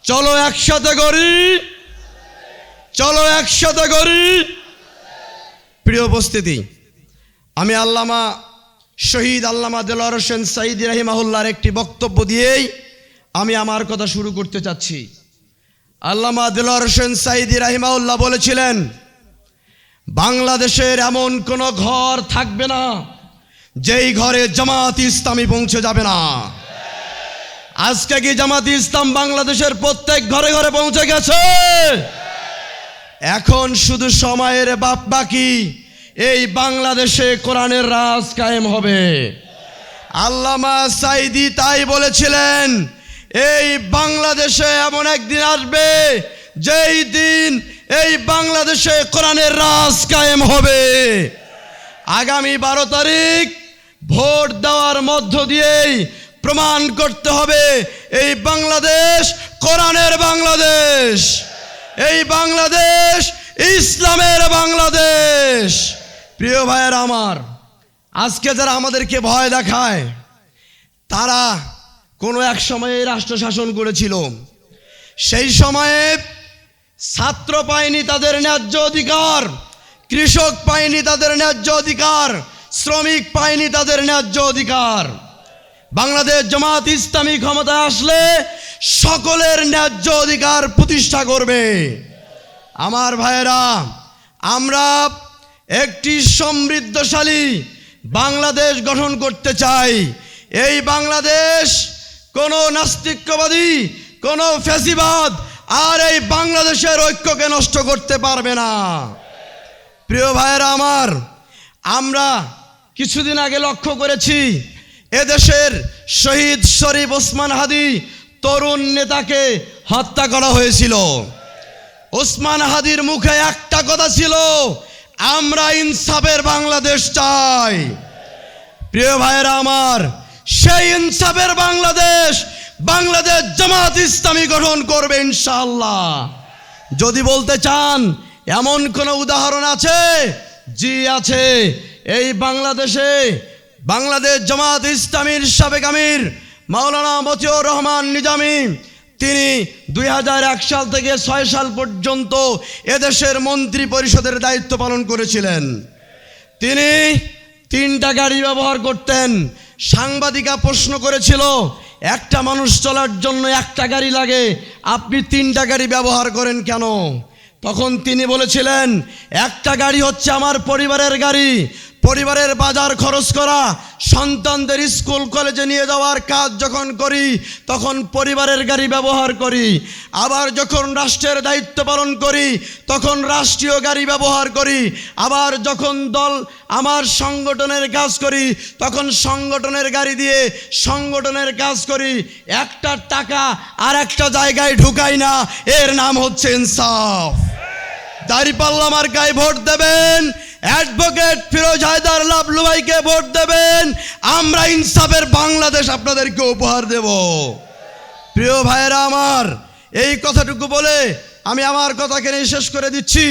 চলো একসাথে করি, চলো একসাথে করি। প্রিয় উপস্থিতি, আমি আল্লামা শহীদ আল্লামা দেলোয়ার হোসেন সাঈদী রাহিমাহুল্লাহর একটি বক্তব্য দিয়েই আমি আমার কথা শুরু করতে চাচ্ছি। আল্লামা দেলোয়ার হোসেন সাঈদী রাহিমাহুল্লাহ বলেছিলেন, বাংলাদেশের এমন কোনো ঘর থাকবে না যেই ঘরে জামাত ইসলামী পৌঁছে যাবে না। আজকে কি জামাত ইসলাম বাংলাদেশের প্রত্যেক ঘরে ঘরে পৌঁছে গেছে? এখন শুধু সময়ের বাকি, এই বাংলাদেশে কোরআনের রাজ কায়েম হবে। আল্লামা সাঈদী তাই বলেছিলেন, এই বাংলাদেশে এমন একদিন আসবে যেই দিন এই বাংলাদেশে কোরআনের রাজ কায়েম হবে। আগামী 12 তারিখ ভোট দেওয়ার মধ্য দিয়েই প্রমাণ করতে হবে এই বাংলাদেশ কোরআনের বাংলাদেশ, এই বাংলাদেশ ইসলামের বাংলাদেশ। প্রিয় ভাইয়েরা আমার, আজকে যারা আমাদেরকে ভয় দেখায়, তারা কোনো এক সময়ে রাষ্ট্র শাসন করেছিল। সেই সময়ে ছাত্র পায়নি তাদের ন্যায্য অধিকার, কৃষক পায়নি তাদের ন্যায্য অধিকার, শ্রমিক পায়নি তাদের ন্যায্য অধিকার। বাংলাদেশ জামাত ইসলামী ক্ষমতায় আসলে সকলের ন্যায্য অধিকার প্রতিষ্ঠা করবে। আমার ভাইয়েরা, আমরা একটি সমৃদ্ধশালী বাংলাদেশ গঠন করতে চাই। এই বাংলাদেশ কোনো নাস্তিক্যবাদী, কোনো ফ্যাসিবাদ আর এই বাংলাদেশের ঐক্যকে নষ্ট করতে পারবে না। প্রিয় ভাইয়েরা আমার, আমরা কিছুদিন আগে লক্ষ্য করেছি, এদেশের শহীদ শরীফ ওসমান হাদী তরুণ নেতাকে হত্যা করা হয়েছিল। ওসমান হাদীর মুখে একটা কথা ছিল, আমরা ইনসাফের বাংলাদেশ চাই। প্রিয় ভাইয়েরা আমার, সেই ইনসাফের বাংলাদেশ বাংলাদেশ জামাত ইসলামী গঠন করবে ইনশাআল্লাহ। যদি বলতে চান এমন কোন উদাহরণ আছে, জি আছে। এই বাংলাদেশে বাংলাদেশ জামাত ইসলামীর সাবেক আমির মাওলানা মতিউর রহমান নিজামী, তিনি 2001 সাল থেকে 6 সাল পর্যন্ত এদেশের মন্ত্রী পরিষদের দায়িত্ব পালন করেছিলেন। তিনি 3টা গাড়ি ব্যবহার করতেন। সাংবাদিকা প্রশ্ন করেছিল, একটা মানুষ চলার জন্য 1টা গাড়ি লাগে, আপনি 3টা গাড়ি ব্যবহার করেন কেন? তখন তিনি বলেছিলেন, একটা গাড়ি হচ্ছে আমার পরিবারের গাড়ি, পরিবারের বাজার খরচ করা, সন্তানদের স্কুল কলেজে নিয়ে যাওয়ার কাজ যখন করি তখন পরিবারের গাড়ি ব্যবহার করি, আবার যখন রাষ্ট্রের দায়িত্ব পালন করি তখন রাষ্ট্রীয় গাড়ি ব্যবহার করি, আবার যখন আমার সংগঠনের কাজ করি তখন সংগঠনের গাড়ি দিয়ে সংগঠনের কাজ করি। একটা টাকা আর একটা জায়গায় ঢুকাই না, এর নাম হচ্ছে ইনসাফ। দাঁড়িপাল্লা মার্কায় ভোট দেবেন, অ্যাডভোকেট ফিরোজ হায়দার লাবলু ভাইকে ভোট দেবেন, আমরা ইনসাফের বাংলাদেশ আপনাদেরকে উপহার দেব। প্রিয় ভাইয়েরা আমার, এই কথাটুকু বলে আমি আমার কথাকে শেষ করে দিচ্ছি।